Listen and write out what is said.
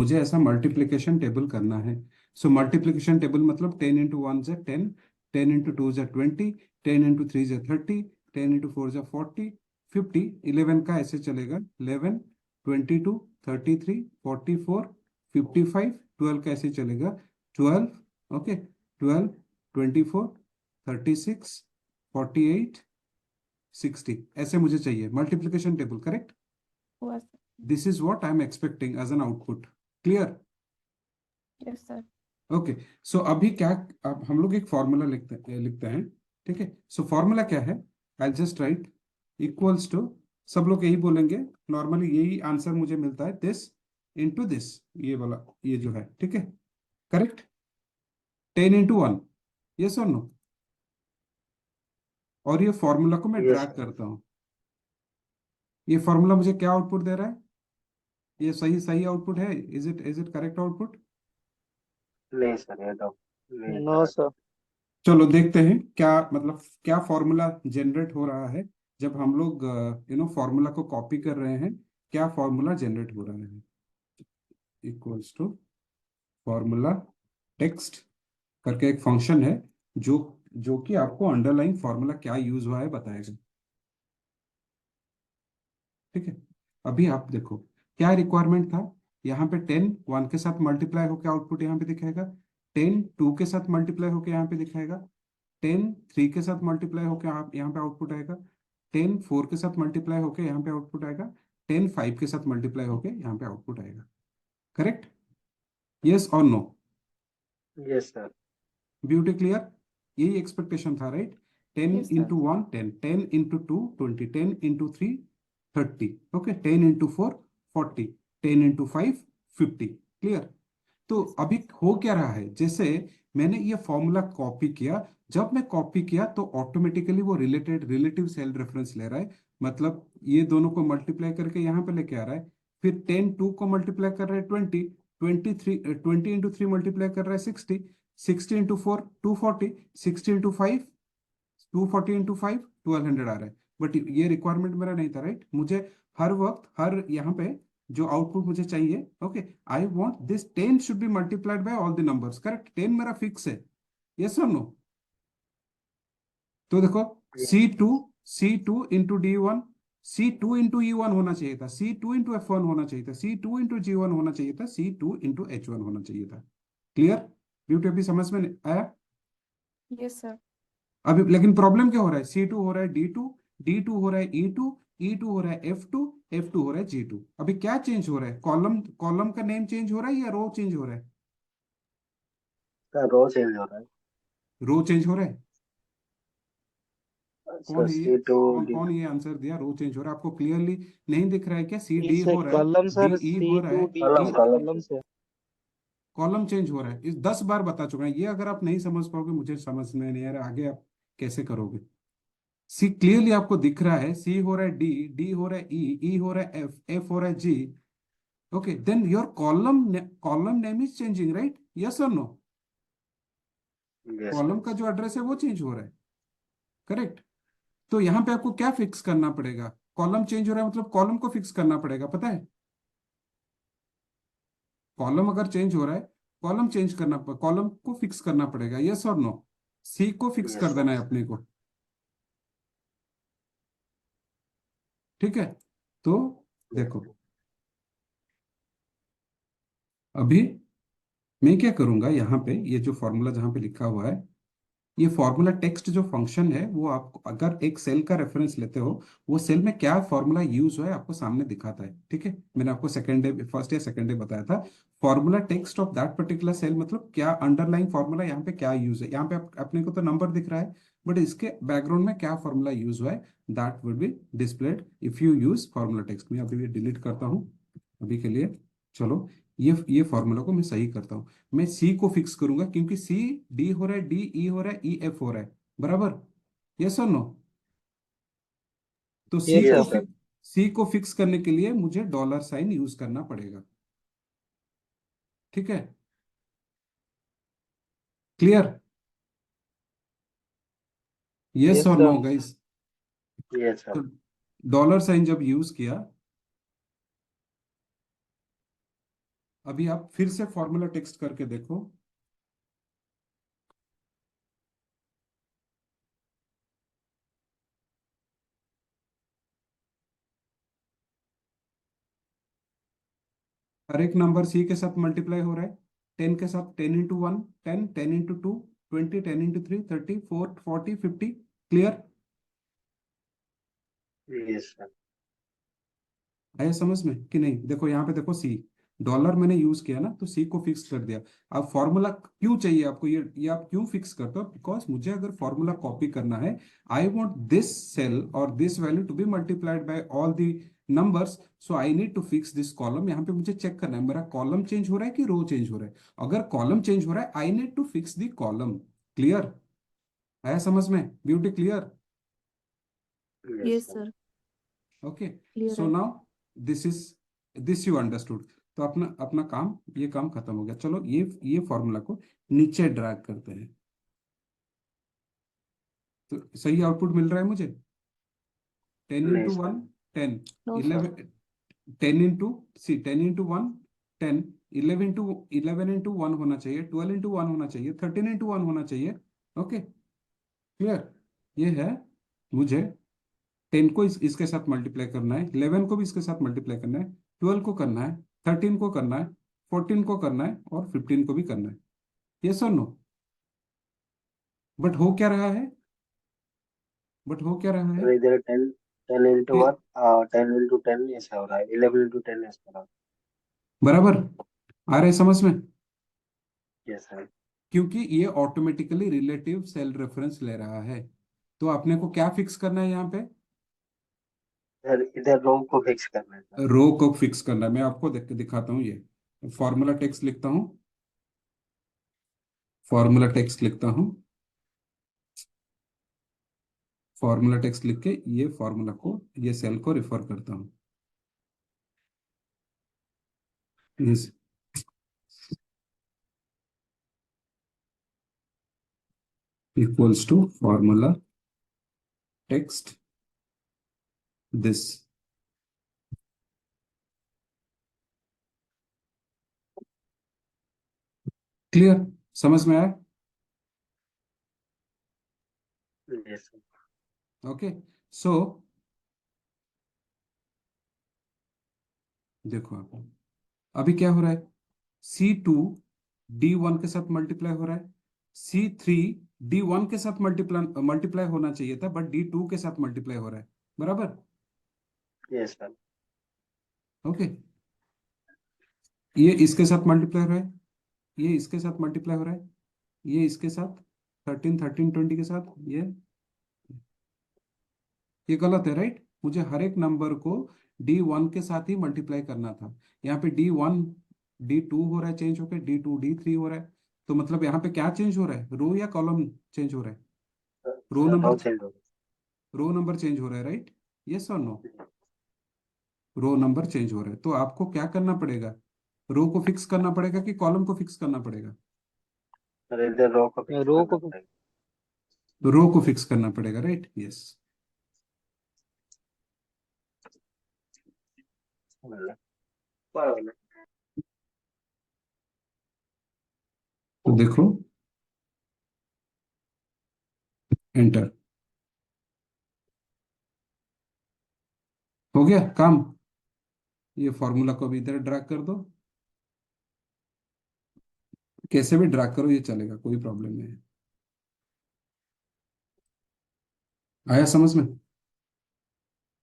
मुझे ऐसा multiplication table करना है। सो मल्टीप्लिकेशन टेबल मतलब 10 × 1 ज़ा 10, 10 × 2 ज़ा 20, 10 × 3 ज़ा 30, 10 × 4 ज़ा 40, 50, 11 का ऐसे चलेगा 11, 22, 33, 44, 55, 12 का ऐसे चलेगा 12, ओके 12, 24, 36, 48, 60 ऐसे मुझे चाहिए मल्टीप्लिकेशन टेबल, करेक्ट। हुआ sir. This is what I am expecting as an output, clear. Yes sir. Okay, so अभी क्या, अब हम लोग एक फॉर्मूला लिखते हैं, ठीक है। सो फॉर्मूला क्या है, I just write equals to, सब लोग यही बोलेंगे, नॉर्मली यही आंसर मुझे मिलता है, दिस इनटू दिस, ये वाला, ये जो है, ठीक है, करेक्ट। 10 × 1, यस और नो। और ये फॉर्मूला को मैं यस ड्रैग करता हूँ, ये फॉर्मूला मुझे क्या आउटपुट दे रहा है, ये सही सही आउटपुट है, इज इट करेक्ट आउटपुट। नहीं सर, ये तो नहीं नो सर। सर। चलो देखते हैं क्या मतलब क्या फॉर्मूला जनरेट हो रहा है जब हम लोग फॉर्मूला को कॉपी कर रहे हैं, क्या फॉर्मूला जनरेट हो रहा है। इक्वल्स टू फॉर्मूला टेक्स्ट करके एक फंक्शन है जो जो कि आपको अंडरलाइन फॉर्मूला क्या यूज हुआ है बताएगा, ठीक है। अभी आप देखो क्या रिक्वायरमेंट था, यहाँ पे 10 1 के साथ मल्टीप्लाई होकर आउटपुट यहाँ पे दिखाएगा, 10 2 के साथ मल्टीप्लाई होकर यहाँ पे दिखाएगा, 10 3 के साथ मल्टीप्लाई होकर यहाँ पे आउटपुट आएगा, 10 4 के साथ मल्टीप्लाई होकर यहाँ पे आउटपुट आएगा, 10 5 के साथ मल्टीप्लाई होकर यहाँ पे आउटपुट आएगा, करेक्ट, यस और no. Yes sir. Beauty clear, यही एक्सपेक्टेशन था, right. 10 Yes, sir. × 1 10, 10 × 2 20, 10 × 3 30, okay 10 × 4 40, 10 × 5 50, clear. तो अभी हो क्या रहा है, जैसे मैंने ये फॉर्मूला कॉपी किया, जब मैं कॉपी किया तो ऑटोमेटिकली वो रिलेटिव सेल रेफरेंस ले रहा है, मतलब ये दोनों को मल्टीप्लाई करके यहाँ पे लेके आ रहा है, फिर 10 2 को मल्टीप्लाई कर रहा है 20, 20 × 3 मल्टीप्लाई कर रहा है 60, 60 × 4 240, 60 × 5 240, × 5 1200 आ रहा है। बट ये रिक्वायरमेंट मेरा नहीं था, राइट। मुझे हर वक्त हर यहाँ पे जो आउटपुट मुझे चाहिए, okay I want this 10 should be multiplied by all the numbers, correct, 10 मेरा फिक्स है, यस और नो। तो देखो C2 C2 × D1 C2 × E1 होना चाहिए था, C2 × F1 होना चाहिए था, C2 × G1 होना चाहिए था, C2 × H1 होना चाहिए था, क्लियर। ब्यूटी अभी समझ में आया। Yes, sir. अभी लेकिन प्रॉब्लम क्या हो रहा है, C2 हो रहा है D2, D2 हो रहा है E2, E2 हो रहा है F2, F2 हो रहा है G2। अभी क्या चेंज हो रहा है, कॉलम कॉलम का नेम चेंज हो रहा है या रो चेंज हो रहा है। सर रो चेंज हो रहा है। रो चेंज हो रहा है। सर कौन है ये, C2 कौन D। कौन ये आंसर दिया, रो चेंज हो रहा है, आपको क्लियरली नहीं दिख रहा है क्या, सी डी इसे हो रहा है, कॉलम डी सर ई सी हो रहा टू है, डी कॉलम ई कॉलम कॉलम से। कॉलम चेंज हो रहा है, इस 10 बार बता चुका है ये, अगर आप नहीं समझ पाओगे मुझे समझ में नहीं आ रहा आगे आप कैसे करोगे। सी क्लियरली आपको दिख रहा है, सी हो रहा है डी, डी हो रहा है ई, ई हो रहा है एफ, एफ हो रहा है जी, okay then your column name is changing, right, yes और नो। Yes column sir. का जो एड्रेस है वो चेंज हो रहा है, करेक्ट। तो यहाँ पे आपको क्या फिक्स करना पड़ेगा, कॉलम चेंज हो रहा है मतलब कॉलम को फिक्स करना पड़ेगा, पता है। कॉलम अगर चेंज हो रहा है, कॉलम चेंज करना, कॉलम को फिक्स करना पड़ेगा, यस और नो। सी को फिक्स यस कर सर। देना है अपने को, ठीक है। तो देखो अभी मैं क्या करूंगा, यहाँ पे ये जो फॉर्मूला जहाँ पे लिखा हुआ है, ये फॉर्मूला टेक्स्ट जो फंक्शन है वो आपको अगर एक सेल का रेफरेंस लेते हो, वो सेल में क्या फॉर्मूला यूज हुआ है आपको सामने दिखाता है, ठीक है। मैंने आपको सेकंड डे, फर्स्ट या सेकंड डे बताया था, formula text of that particular cell मतलब क्या अंडरलाइन फॉर्मूला यहाँ पे क्या यूज है, यहाँ पे अपने को तो नंबर दिख रहा है, बट इसके बैकग्राउंड में क्या फॉर्मूला यूज हुआ है, that will be displayed if you use formula text. मैं अभी डिलीट करता हूँ अभी के लिए। चलो ये फॉर्मूला को मैं सही करता हूँ, मैं सी को फिक्स करूंगा क्योंकि सी डी हो रहा है, डी ई हो रहा है, ई एफ हो रहा है, बराबर, यस और नो। तो yes sir. Yes sir. C को फिक्स करने के लिए मुझे डॉलर साइन यूज करना पड़ेगा, ठीक है, क्लियर, यस यस और सर। No guys. यस तो सर। डॉलर साइन जब यूज किया अभी आप फिर से फॉर्मूला टेक्स्ट करके देखो। हर एक नंबर सी के साथ मल्टीप्लाई हो रहा है। 10 के साथ 10 × 1 10, 10 × 2 20, 10 × 3 30, 4 40 50। क्लियर? Yes sir. आया समझ में कि नहीं? देखो यहाँ पे देखो, सी डॉलर मैंने यूज किया ना, तो सी को फिक्स कर दिया। अब फॉर्मूला क्यों चाहिए आपको? ये आप क्यों फिक्स करते हो? बिकॉज मुझे अगर फॉर्मूला कॉपी करना है, आई वॉन्ट दिस सेल और this value to be multiplied by all the numbers, so I need to fix this column. यहाँ पे मुझे चेक करना है मेरा कॉलम चेंज हो रहा है कि रो चेंज हो रहा है। अगर कॉलम चेंज हो रहा है, I need to fix the column. Clear? आया समझ में? Beauty clear? Yes Yes, sir. sir. Okay, Clear so है. Now this is, this you understood. तो अपना अपना काम, ये काम खत्म हो गया। चलो ये फॉर्मूला को नीचे ड्रैग करते हैं। तो सही आउटपुट मिल रहा है मुझे। 10 नहीं into sir. 1 10, No, sir. 11 10 into C 10 into 1 10, 11 into 1 होना चाहिए, 12 इंटू 1 होना चाहिए, 13 इंटू 1 होना चाहिए। Okay, clear? ये है। मुझे 10 को इसके साथ मल्टीप्लाई करना है, 11 को भी इसके साथ मल्टीप्लाई करना है, 12 को करना है, 13 को करना है, 14 को करना है और 15 को भी करना है। यस और नो? बट हो क्या रहा है? बट हो क्या रहा है? सर इधर 10 10 इंटू ये 1 10 × 10 ऐसा हो रहा है, 11 × 10 ऐसा हो रहा बराबर आ रहे समझ में? है। Yes sir. क्योंकि ये ऑटोमेटिकली रिलेटिव सेल रेफरेंस ले रहा है। तो आपने को क्या फिक्स करना है यहाँ पे? सर इधर रो को फिक्स करना है सर। रो को फिक्स करना है। मैं आपको दिखाता हूँ। ये फॉर्मूला टेक्स्ट लिखता हूँ, फॉर्मूला टेक्स्ट लिखता हूँ, फॉर्मूला टेक्स्ट लिख के ये फॉर्मूला को, ये सेल को रिफर करता हूँ। Is equals to formula text this. Clear? समझ में आया? Yes sir. ओके, सो देखो आप, अभी क्या हो रहा है? C2 D1 के साथ मल्टीप्लाई हो रहा है, C3 D1 के साथ मल्टीप्लाई मल्टीप्लाई होना चाहिए था, बट D2 के साथ मल्टीप्लाई हो रहा है। बराबर? Yes sir. ओके, ये इसके साथ मल्टीप्लाई हो रहा है, ये इसके साथ मल्टीप्लाई हो रहा है, ये इसके साथ 13 13 20 के साथ, ये गलत है, राइट? मुझे हर एक नंबर को D1 के साथ ही मल्टीप्लाई करना था। यहाँ पे D1 D2 हो रहा है, चेंज होकर D2 D3 हो रहा है। तो मतलब यहाँ पे क्या चेंज हो रहा है? रो या कॉलम चेंज हो रहा है? रो सर रो नंबर, चेंज हो गया। रो नंबर चेंज हो रहा है, राइट? यस और नो? रो नंबर चेंज हो रहा है, तो आपको क्या करना पड़ेगा? रो को फिक्स करना पड़ेगा कि कॉलम को फिक्स करना पड़ेगा? सर इधर रो को फिक्स रो करना को पड़ेगा। रो को फिक्स करना पड़ेगा, राइट? यस। बराबर। तो देखो, एंटर, हो गया काम। ये फॉर्मूला को भी इधर ड्रैग कर दो, कैसे भी ड्रैग करो, ये चलेगा, कोई प्रॉब्लम नहीं है। आया समझ में?